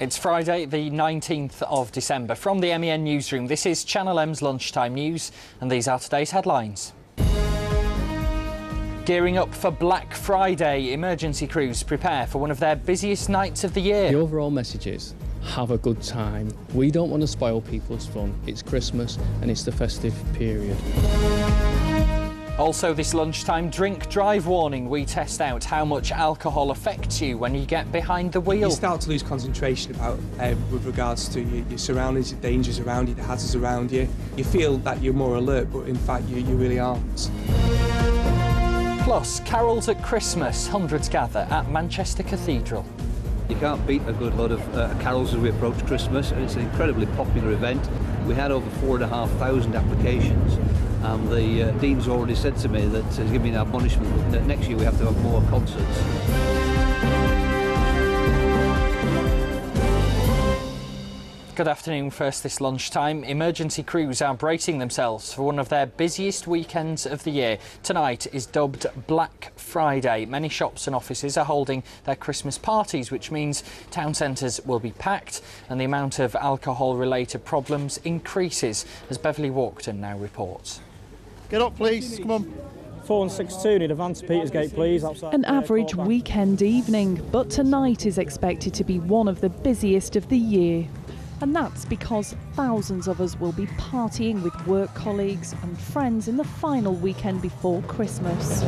It's Friday, the 19th of December. From the MEN newsroom, this is Channel M's Lunchtime News, and these are today's headlines. Gearing up for Black Friday, emergency crews prepare for one of their busiest nights of the year. The overall message is, have a good time. We don't want to spoil people's fun. It's Christmas and it's the festive period. Also this lunchtime, drink drive warning. We test out how much alcohol affects you when you get behind the wheel. You start to lose concentration with regards to your surroundings, the dangers around you, the hazards around you. You feel that you're more alert, but in fact you really aren't. Plus, carols at Christmas. Hundreds gather at Manchester Cathedral. You can't beat a good lot of carols as we approach Christmas, and it's an incredibly popular event. We had over 4,500 applications. The Dean's already said to me that he's given me an admonishment that next year we have to have more concerts. Good afternoon. First this lunchtime, emergency crews are bracing themselves for one of their busiest weekends of the year. Tonight is dubbed Black Friday. Many shops and offices are holding their Christmas parties, which means town centres will be packed and the amount of alcohol-related problems increases, as Beverly Walkton now reports. Get up, please. Come on. 462, need a van to Petersgate, please. Outside. An average weekend evening, but tonight is expected to be one of the busiest of the year. And that's because thousands of us will be partying with work colleagues and friends in the final weekend before Christmas.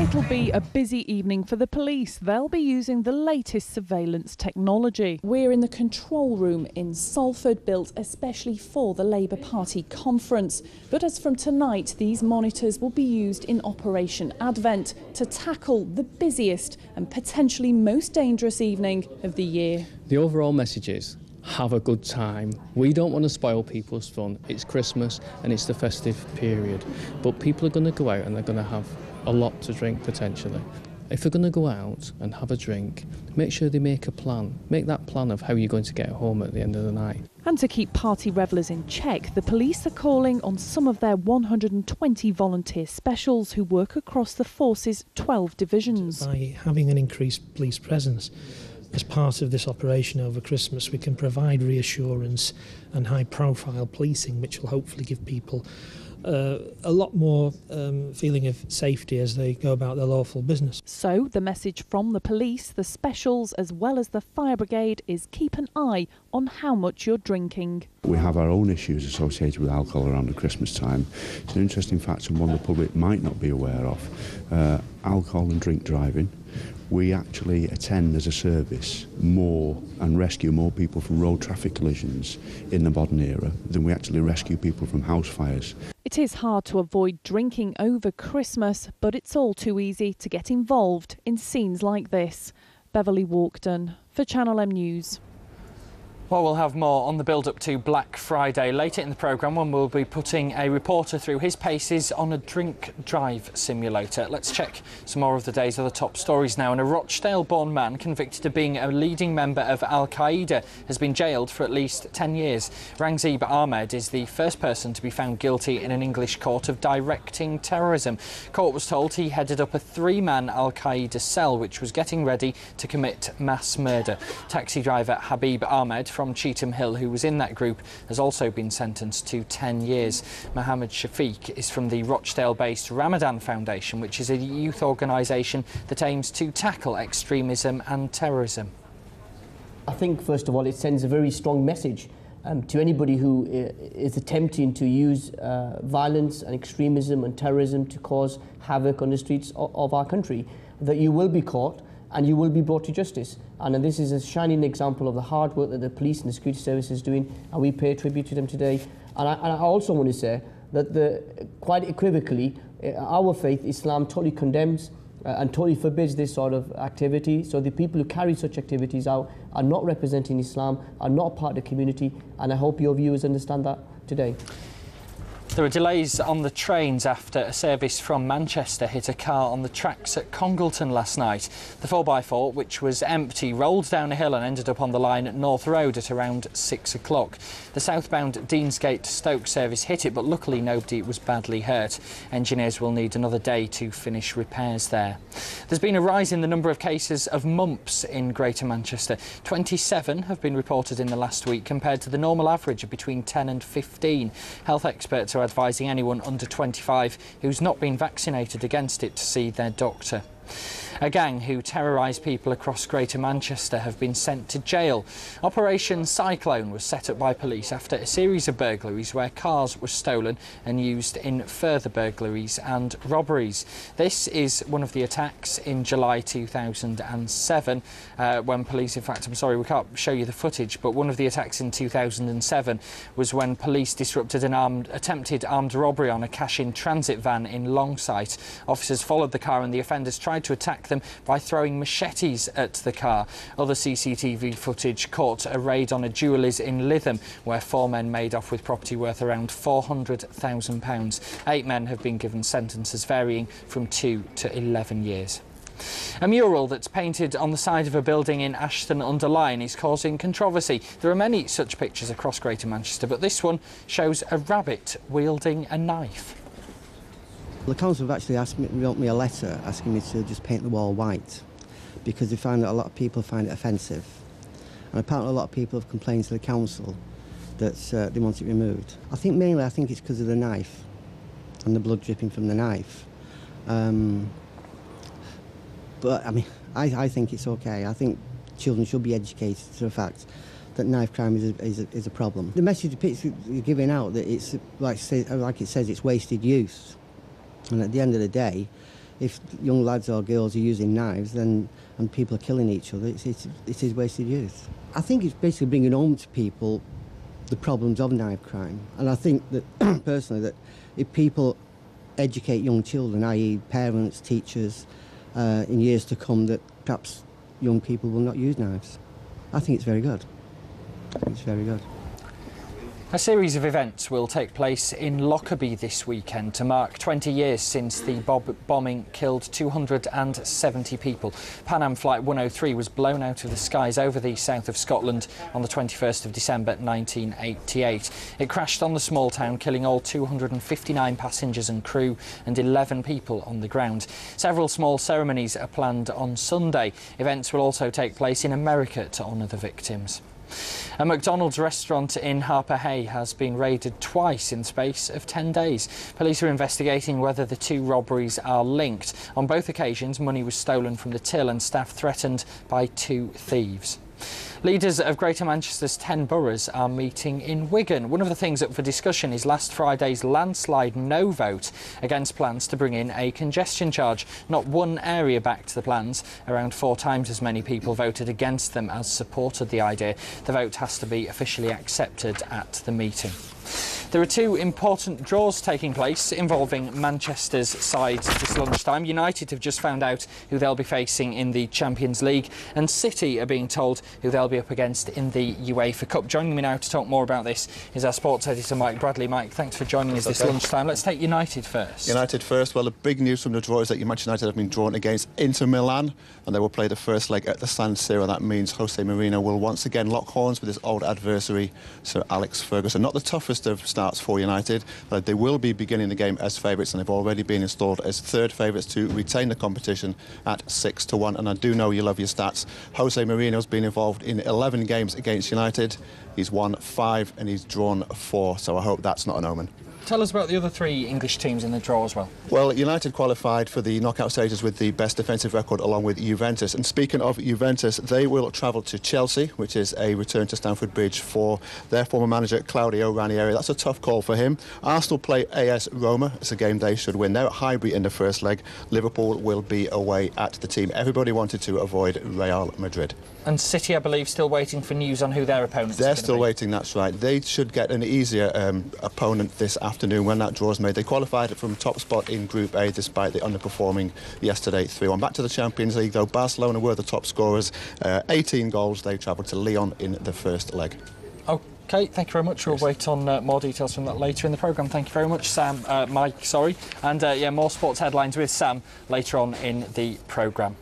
It'll be a busy evening for the police. They'll be using the latest surveillance technology. We're in the control room in Salford, built especially for the Labour Party conference. But as from tonight, these monitors will be used in Operation Advent to tackle the busiest and potentially most dangerous evening of the year. The overall message is, have a good time. We don't want to spoil people's fun. It's Christmas and it's the festive period. But people are going to go out and they're going to have a lot to drink potentially. If they're going to go out and have a drink, make sure they make a plan. Make that plan of how you're going to get home at the end of the night. And to keep party revellers in check, the police are calling on some of their 120 volunteer specials who work across the force's 12 divisions. By having an increased police presence, as part of this operation over Christmas, we can provide reassurance and high-profile policing, which will hopefully give people a lot more feeling of safety as they go about their lawful business. So the message from the police, the specials as well as the fire brigade is keep an eye on how much you're drinking. We have our own issues associated with alcohol around the Christmas time. It's an interesting fact and one the public might not be aware of. Alcohol and drink driving. We actually attend as a service more and rescue more people from road traffic collisions in the modern era than we actually rescue people from house fires. It is hard to avoid drinking over Christmas, but it's all too easy to get involved in scenes like this. Beverly Walkton for Channel M News. Well, we'll have more on the build-up to Black Friday later in the programme when we'll be putting a reporter through his paces on a drink drive simulator. Let's check some more of the day's other top stories now. And a Rochdale-born man convicted of being a leading member of Qaida has been jailed for at least 10 years. Rangzeeb Ahmed is the first person to be found guilty in an English court of directing terrorism. Court was told he headed up a three-man Qaida cell which was getting ready to commit mass murder. Taxi driver Habib Ahmed from Cheetham Hill, who was in that group, has also been sentenced to 10 years. Mohammed Shafiq is from the Rochdale-based Ramadan Foundation, which is a youth organisation that aims to tackle extremism and terrorism. I think, first of all, it sends a very strong message to anybody who is attempting to use violence and extremism and terrorism to cause havoc on the streets of our country, that you will be caught and you will be brought to justice. And this is a shining example of the hard work that the police and the security service is doing, and we pay tribute to them today. And I also want to say that quite equivocally, our faith, Islam, totally condemns and totally forbids this sort of activity. So the people who carry such activities out are not representing Islam, are not part of the community, and I hope your viewers understand that today. There are delays on the trains after a service from Manchester hit a car on the tracks at Congleton last night. The 4x4, which was empty, rolled down a hill and ended up on the line at North Road at around 6 o'clock. The southbound Deansgate to Stoke service hit it, but luckily nobody was badly hurt. Engineers will need another day to finish repairs there. There's been a rise in the number of cases of mumps in Greater Manchester. 27 have been reported in the last week compared to the normal average of between 10 and 15. Health experts are advising anyone under 25 who's not been vaccinated against it to see their doctor. A gang who terrorised people across Greater Manchester have been sent to jail. Operation Cyclone was set up by police after a series of burglaries where cars were stolen and used in further burglaries and robberies. This is one of the attacks in July 2007 when police, in fact, I'm sorry, we can't show you the footage, but one of the attacks in 2007 was when police disrupted an attempted armed robbery on a cash-in transit van in Longsight. Officers followed the car and the offenders tried to attack them by throwing machetes at the car. Other CCTV footage caught a raid on a jeweller's in Lytham where 4 men made off with property worth around £400,000. 8 men have been given sentences varying from 2 to 11 years. A mural that's painted on the side of a building in Ashton-under-Lyne is causing controversy. There are many such pictures across Greater Manchester, but this one shows a rabbit wielding a knife. The council have actually wrote me a letter asking me to just paint the wall white because they find that a lot of people find it offensive. And apparently a lot of people have complained to the council that they want it removed. I think it's because of the knife and the blood dripping from the knife. But I mean, I think it's okay. I think children should be educated to the fact that knife crime is a problem. The message the picture you're giving out that it's like it says it's wasted youth. And at the end of the day, if young lads or girls are using knives and people are killing each other, it is wasted youth. I think it's basically bringing home to people the problems of knife crime. And I think that, personally, that if people educate young children, i.e. parents, teachers, in years to come, that perhaps young people will not use knives. I think it's very good. I think it's very good. A series of events will take place in Lockerbie this weekend to mark 20 years since the bombing killed 270 people. Pan Am Flight 103 was blown out of the skies over the south of Scotland on the 21st of December 1988. It crashed on the small town, killing all 259 passengers and crew and 11 people on the ground. Several small ceremonies are planned on Sunday. Events will also take place in America to honour the victims. A McDonald's restaurant in Harper Hay has been raided twice in the space of 10 days. Police are investigating whether the two robberies are linked. On both occasions, money was stolen from the till and staff threatened by 2 thieves. Leaders of Greater Manchester's 10 boroughs are meeting in Wigan. One of the things up for discussion is last Friday's landslide no vote against plans to bring in a congestion charge. Not one area backed the plans. Around 4 times as many people voted against them as supported the idea. The vote has to be officially accepted at the meeting. There are 2 important draws taking place involving Manchester's sides this lunchtime. United have just found out who they'll be facing in the Champions League, and City are being told who they'll be up against in the UEFA Cup. Joining me now to talk more about this is our sports editor Mike Bradley. Mike, thanks for joining us this lunchtime. Let's take United first. United first. Well, the big news from the draw is that Manchester United have been drawn against Inter Milan, and they will play the first leg at the San Siro. That means Jose Mourinho will once again lock horns with his old adversary, Sir Alex Ferguson. Not the toughest of starts for United, but they will be beginning the game as favourites, and they've already been installed as third favourites to retain the competition at 6-1. And I do know you love your stats. Jose Mourinho's been involved in 11 games against United. He's won 5 and he's drawn 4, so I hope that's not an omen. Tell us about the other 3 English teams in the draw as well. Well, United qualified for the knockout stages with the best defensive record along with Juventus. And speaking of Juventus, they will travel to Chelsea, which is a return to Stamford Bridge for their former manager Claudio Ranieri. That's a tough call for him. Arsenal play AS Roma. It's a game they should win. They're at Highbury in the first leg. Liverpool will be away at the team. Everybody wanted to avoid Real Madrid. And City, I believe, still waiting for news on who their opponents are. They're still waiting, that's right. They should get an easier opponent this afternoon when that draw is made. They qualified from top spot in Group A despite the underperforming yesterday 3-1. Back to the Champions League, though. Barcelona were the top scorers. 18 goals. They travelled to Lyon in the first leg. OK, thank you very much. We'll wait on more details from that later in the programme. Thank you very much, Sam. Mike, sorry. And yeah, more sports headlines with Sam later on in the programme.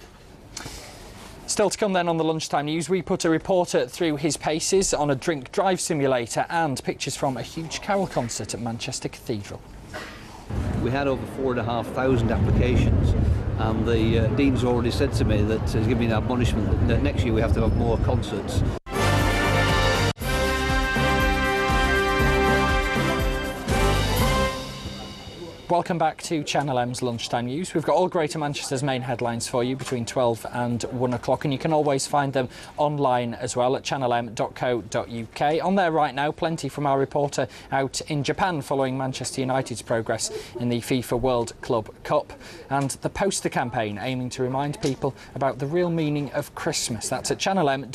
Still to come then on the Lunchtime News, we put a reporter through his paces on a drink-drive simulator and pictures from a huge carol concert at Manchester Cathedral. We had over 4,500 applications, and the Dean's already said to me that he's given me an admonishment that next year we have to have more concerts. Welcome back to Channel M's Lunchtime News. We've got all Greater Manchester's main headlines for you between 12 and 1 o'clock, and you can always find them online as well at channelm.co.uk. On there right now, plenty from our reporter out in Japan following Manchester United's progress in the FIFA World Club Cup, and the poster campaign aiming to remind people about the real meaning of Christmas. That's at channelm.co.uk.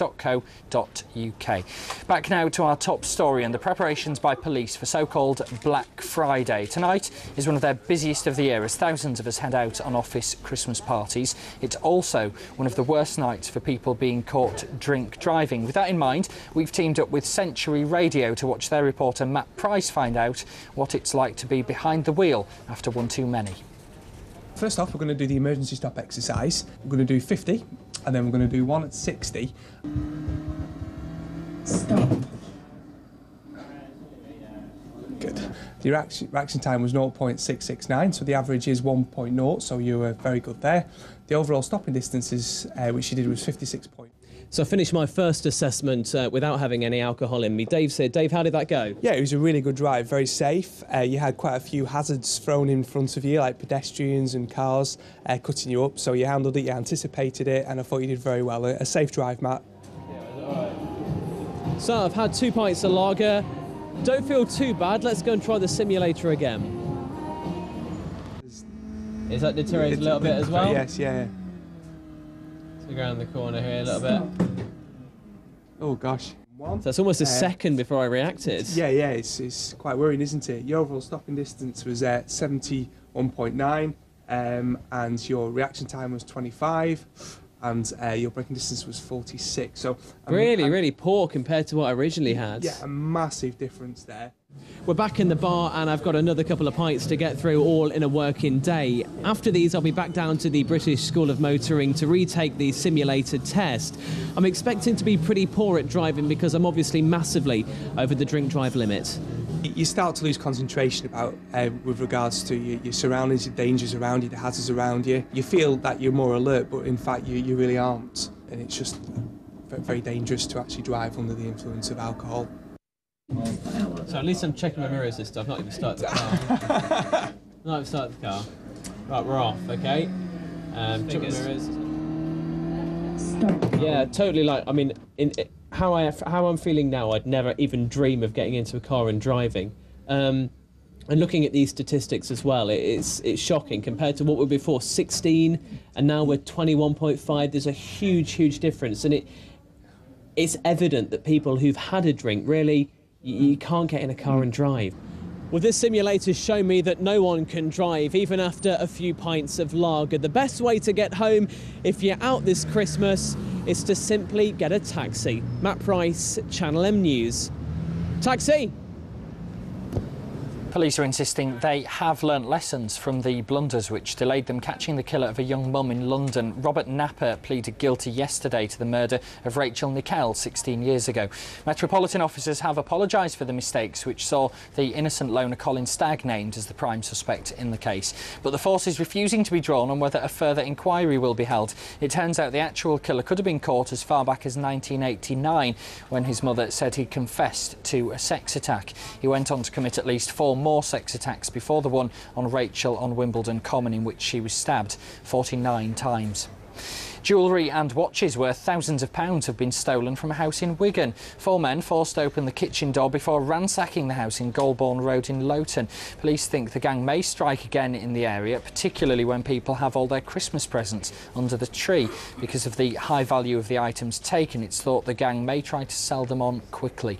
Back now to our top story and the preparations by police for so-called Black Friday. Tonight is one of their busiest of the year as thousands of us head out on office Christmas parties. It's also one of the worst nights for people being caught drink driving. With that in mind, we've teamed up with Century Radio to watch their reporter Matt Price find out what it's like to be behind the wheel after one too many. First off, we're going to do the emergency stop exercise. We're going to do 50, and then we're going to do one at 60. Stop. Good. The reaction time was 0.669, so the average is 1.0, so you were very good there. The overall stopping distances, which you did, was 56 points. So I finished my first assessment without having any alcohol in me. Dave's here. Dave, how did that go? Yeah, it was a really good drive, very safe. You had quite a few hazards thrown in front of you, like pedestrians and cars cutting you up, so you handled it, you anticipated it, and I thought you did very well. A safe drive, Matt. So I've had 2 pints of lager. Don't feel too bad. Let's go and try the simulator again. Is that deteriorated a little bit as well? Yes, yeah. So go around the corner here a little bit. Oh gosh. So it's almost a second before I reacted. Yeah, it's quite worrying, isn't it? Your overall stopping distance was 71.9, and your reaction time was 25. And your braking distance was 46. So really poor compared to what I originally had. Yeah, a massive difference there. We're back in the bar and I've got another couple of pints to get through, all in a working day. After these, I'll be back down to the British School of Motoring to retake the simulated test. I'm expecting to be pretty poor at driving because I'm obviously massively over the drink drive limit. You start to lose concentration about with regards to your surroundings, your dangers around you, the hazards around you. You feel that you're more alert, but in fact you really aren't. And it's just very, very dangerous to actually drive under the influence of alcohol. So at least I'm checking my mirrors this stuff. I've not even started the car. Not even started the car. Right, we're off, okay? Check my mirrors. Stop. Yeah, totally. Like, I mean, how I'm feeling now, I'd never even dream of getting into a car and driving. And looking at these statistics as well, it's shocking compared to what we were before, 16, and now we're 21.5. There's a huge difference, and it's evident that people who've had a drink really, you can't get in a car and drive. Well, this simulator's shown me that no one can drive, even after a few pints of lager. The best way to get home, if you're out this Christmas, is to simply get a taxi. Matt Price, Channel M News. Taxi! Police are insisting they have learnt lessons from the blunders which delayed them catching the killer of a young mum in London. Robert Napper pleaded guilty yesterday to the murder of Rachel Nickel 16 years ago. Metropolitan officers have apologised for the mistakes which saw the innocent loner Colin Stagg named as the prime suspect in the case. But the force is refusing to be drawn on whether a further inquiry will be held. It turns out the actual killer could have been caught as far back as 1989 when his mother said he confessed to a sex attack. He went on to commit at least 4 more sex attacks before the one on Rachel on Wimbledon Common, in which she was stabbed 49 times. Jewellery and watches worth thousands of pounds have been stolen from a house in Wigan. 4 men forced open the kitchen door before ransacking the house in Golborne Road in Loughton. Police think the gang may strike again in the area, particularly when people have all their Christmas presents under the tree. Because of the high value of the items taken, it's thought the gang may try to sell them on quickly.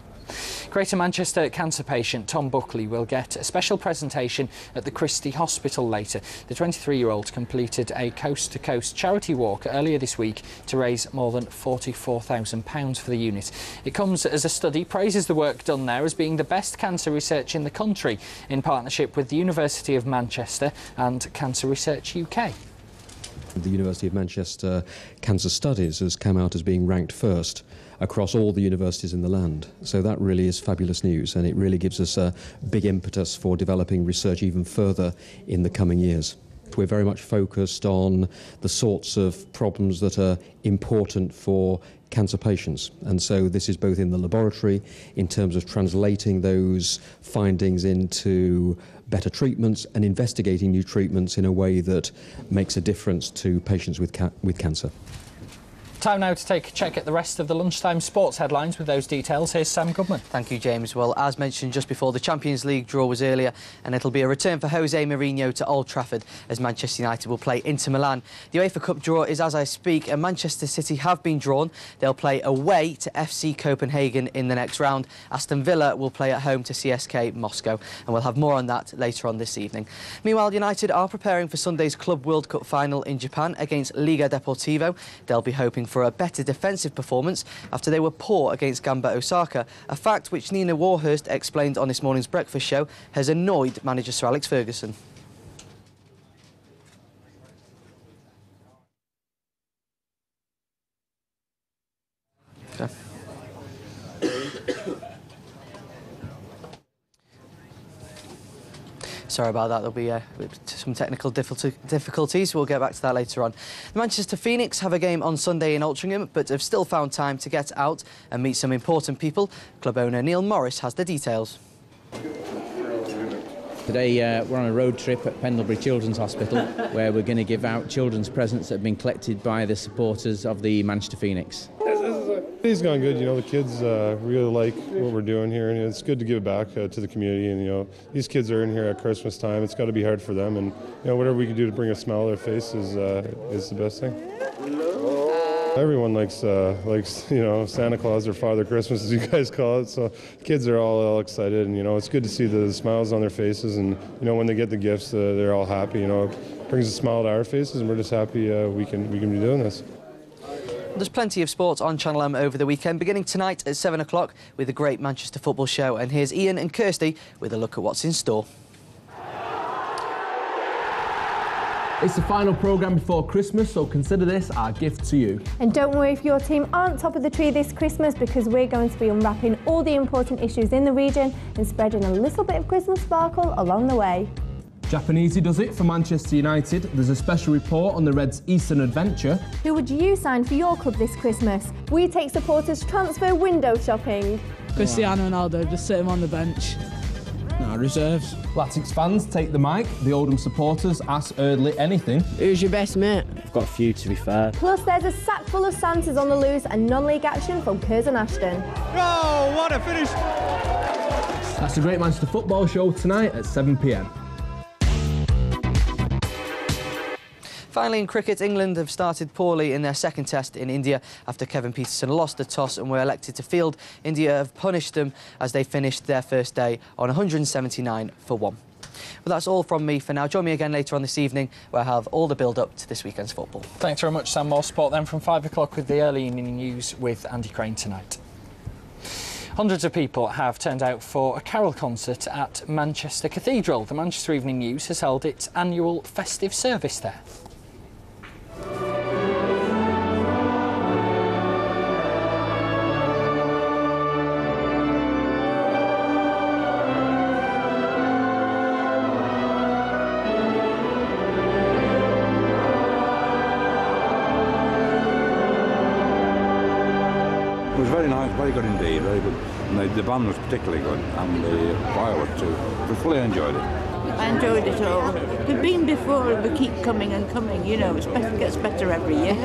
Greater Manchester cancer patient Tom Buckley will get a special presentation at the Christie Hospital later. The 23-year-old completed a coast-to-coast charity walk earlier this week to raise more than £44,000 for the unit. It comes as a study praises the work done there as being the best cancer research in the country, in partnership with the University of Manchester and Cancer Research UK. The University of Manchester Cancer Studies has come out as being ranked first across all the universities in the land. So that really is fabulous news, and it really gives us a big impetus for developing research even further in the coming years. We're very much focused on the sorts of problems that are important for cancer patients, and so this is both in the laboratory in terms of translating those findings into better treatments and investigating new treatments in a way that makes a difference to patients with cancer. Time now to take a check at the rest of the lunchtime sports headlines. With those details, here's Sam Goodman. Thank you, James. Well, as mentioned just before, the Champions League draw was earlier, and it'll be a return for Jose Mourinho to Old Trafford as Manchester United will play Inter Milan. The UEFA Cup draw is as I speak, and Manchester City have been drawn. They'll play away to FC Copenhagen in the next round. Aston Villa will play at home to CSK Moscow, and we'll have more on that later on this evening. Meanwhile, United are preparing for Sunday's Club World Cup final in Japan against Liga Deportivo. They'll be hoping for a better defensive performance after they were poor against Gamba Osaka, a fact which Nina Warhurst explained on this morning's breakfast show has annoyed manager Sir Alex Ferguson. Okay. Sorry about that, there'll be some technical difficulties. We'll get back to that later on. The Manchester Phoenix have a game on Sunday in Altrincham, but have still found time to get out and meet some important people. Club owner Neil Morris has the details. Today we're on a road trip at Pendlebury Children's Hospital where we're going to give out children's presents that have been collected by the supporters of the Manchester Phoenix. It's gone good. You know, the kids really like what we're doing here, and it's good to give back to the community. And you know, these kids are in here at Christmas time. It's got to be hard for them, and you know, whatever we can do to bring a smile to their face is the best thing. Everyone likes you know, Santa Claus or Father Christmas, as you guys call it. So kids are all excited, and you know, it's good to see the smiles on their faces. And you know, when they get the gifts, they're all happy. You know, it brings a smile to our faces, and we're just happy we can be doing this. There's plenty of sports on Channel M over the weekend, beginning tonight at 7 o'clock with the Great Manchester Football Show. And here's Ian and Kirsty with a look at what's in store. It's the final programme before Christmas, so consider this our gift to you. And don't worry if your team aren't top of the tree this Christmas, because we're going to be unwrapping all the important issues in the region and spreading a little bit of Christmas sparkle along the way. Japanesey does it for Manchester United. There's a special report on the Reds' Eastern adventure. Who would you sign for your club this Christmas? We take supporters transfer window shopping. Cristiano Ronaldo, just sit him on the bench. No, reserves. Latics fans take the mic. The Oldham supporters ask Eardley anything. Who's your best mate? I've got a few, to be fair. Plus, there's a sack full of Santas on the loose and non-league action from Curzon Ashton. Oh, what a finish! That's the Great Manchester Football Show tonight at 7 p.m. Finally, in cricket, England have started poorly in their second test in India after Kevin Peterson lost the toss and were elected to field. India have punished them as they finished their first day on 179 for 1. Well, that's all from me for now. Join me again later on this evening where I have all the build-up to this weekend's football. Thanks very much, Sam. More sport then from 5 o'clock with the early evening news with Andy Crane tonight. Hundreds of people have turned out for a carol concert at Manchester Cathedral. The Manchester Evening News has held its annual festive service there. It was very nice, very good indeed, very good. And the band was particularly good, and the fireworks too. We fully enjoyed it. I enjoyed it all. We've been before, we keep coming and coming, you know, it gets better every year.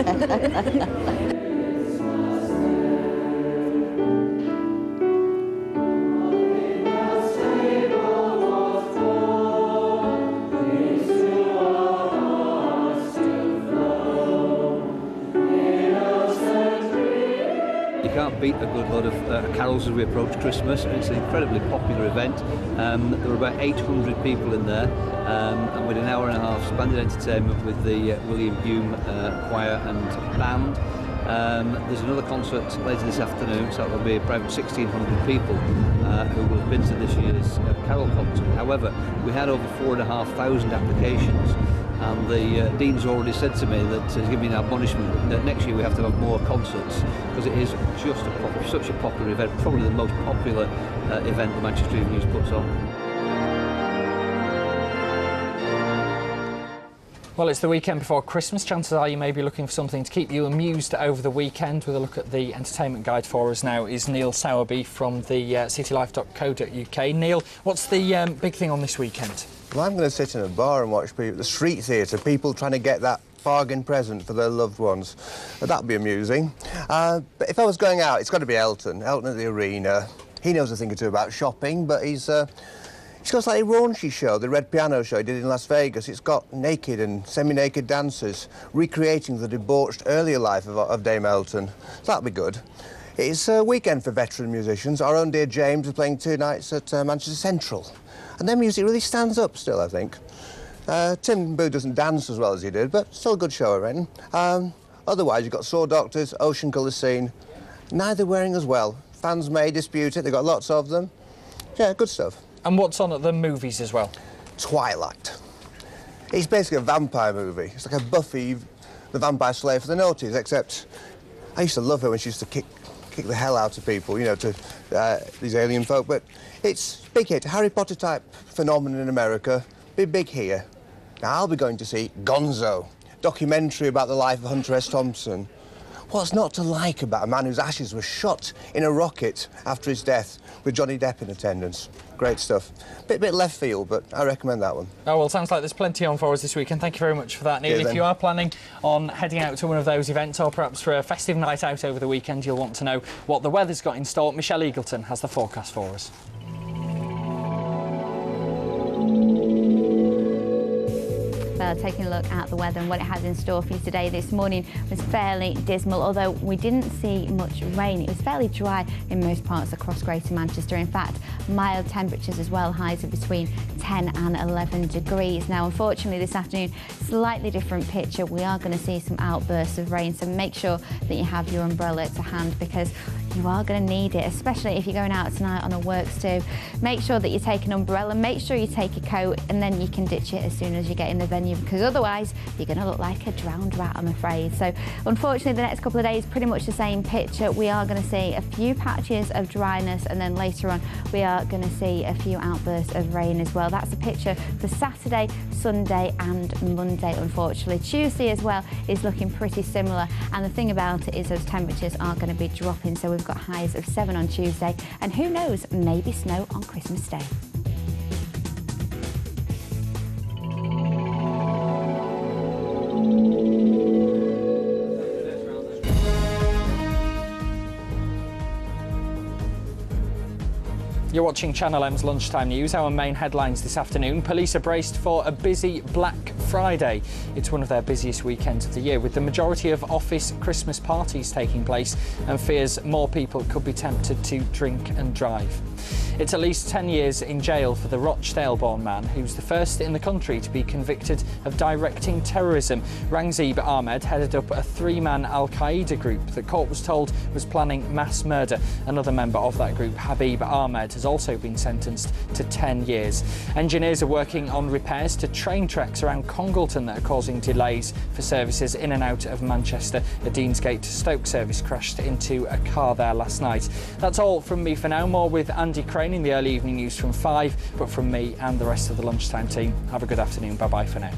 beat a good lot of carols as we approach Christmas, and it's an incredibly popular event. There were about 800 people in there, and with an hour and a half splendid entertainment with the William Hume choir and band. There's another concert later this afternoon, so there'll be around 1,600 people who will have been to this year's carol concert. However, we had over 4,500 applications, and the Dean's already said to me that he's given me an admonishment that next year we have to have more concerts, because it is just such a popular event, probably the most popular event the Manchester Evening News puts on. Well, it's the weekend before Christmas. Chances are you may be looking for something to keep you amused over the weekend. With a look at the entertainment guide for us now is Neil Sowerby from the citylife.co.uk. Neil, what's the big thing on this weekend? Well, I'm going to sit in a bar and watch people, the street theatre, people trying to get that bargain present for their loved ones. That'd be amusing. But if I was going out, it's got to be Elton. Elton at the Arena. He knows a thing or two about shopping, but he's got a slightly raunchy show, the Red Piano show he did in Las Vegas. It's got naked and semi-naked dancers recreating the debauched earlier life of Dame Elton. So that'll be good. It's a weekend for veteran musicians. Our own dear James is playing 2 nights at Manchester Central. And their music really stands up still, I think. Tim Boo doesn't dance as well as he did, but still a good show, I reckon. Otherwise, you've got Saw Doctors, Ocean Colour Scene, neither wearing as well. Fans may dispute it, they've got lots of them. Yeah, good stuff. And what's on at the movies as well? Twilight. It's basically a vampire movie. It's like a Buffy the Vampire Slayer for the noughties, except I used to love her when she used to kick the hell out of people, you know, to these alien folk, but it's big hit, Harry Potter type phenomenon in America, big here. Now I'll be going to see Gonzo, documentary about the life of Hunter S. Thompson. What's not to like about a man whose ashes were shot in a rocket after his death with Johnny Depp in attendance? Great stuff. Bit left field, but I recommend that one. Oh, well, sounds like there's plenty on for us this weekend. Thank you very much for that, Neil. Cheers, if then. you are planning on heading out to one of those events, or perhaps for a festive night out over the weekend, you'll want to know what the weather's got in store. Michelle Eagleton has the forecast for us. Well, taking a look at the weather and what it has in store for you today, this morning was fairly dismal, although we didn't see much rain. It was fairly dry in most parts across Greater Manchester. In fact, mild temperatures as well, highs of between 10 and 11 degrees. Now, unfortunately, this afternoon, slightly different picture. We are going to see some outbursts of rain, so make sure that you have your umbrella to hand, because you are going to need it, especially if you're going out tonight on a works do. Make sure that you take an umbrella, make sure you take a coat, and then you can ditch it as soon as you get in the venue, because otherwise you're going to look like a drowned rat, I'm afraid. So unfortunately, the next couple of days, pretty much the same picture. We are going to see a few patches of dryness, and then later on we are going to see a few outbursts of rain as well. That's a picture for Saturday, Sunday and Monday, unfortunately. Tuesday as well is looking pretty similar, and the thing about it is those temperatures are going to be dropping, so we've got highs of 7 on Tuesday, and who knows, maybe snow on Christmas Day. You're watching Channel M's Lunchtime News. Our main headlines this afternoon. Police are braced for a busy Black Friday. It's one of their busiest weekends of the year, with the majority of office Christmas parties taking place, and fears more people could be tempted to drink and drive. It's at least 10 years in jail for the Rochdale-born man who's the first in the country to be convicted of directing terrorism. Rangzeeb Ahmed headed up a 3-man Al-Qaida group that court was told was planning mass murder. Another member of that group, Habib Ahmed, has also been sentenced to 10 years. Engineers are working on repairs to train tracks around Congleton that are causing delays for services in and out of Manchester. A Deansgate to Stoke service crashed into a car there last night. That's all from me for now. More with Andy Crane in the early evening news from 5, but from me and the rest of the Lunchtime team, have a good afternoon. Bye-bye for now.